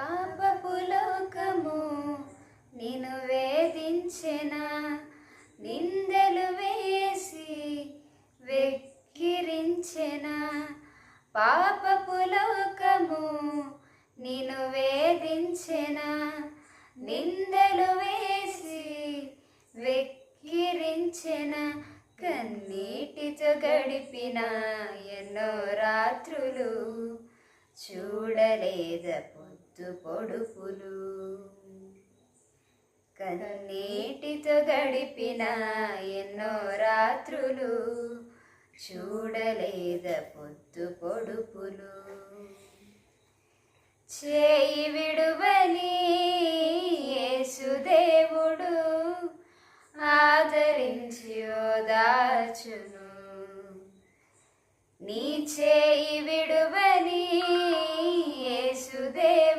పాపపు లోకము నిన్ను వేధించెనా, నిందలు వేసి వెక్కిరించెనా. పాపపు లోకము నిన్ను వేధించెనా, నిందలు వేసి వెక్కిరించెనా. కన్నీటితో గడిపిన ఎన్నో రాత్రులు చూడలేద పొద్దు పొడుపులు. కన్నీటితో గడిపిన ఎన్నో రాత్రులు చూడలేద పొద్దు పొడుపులు. చేయి విడువని యేసుదేవుడు ఆదరించి ఓదార్చును. నీ చేయి విడు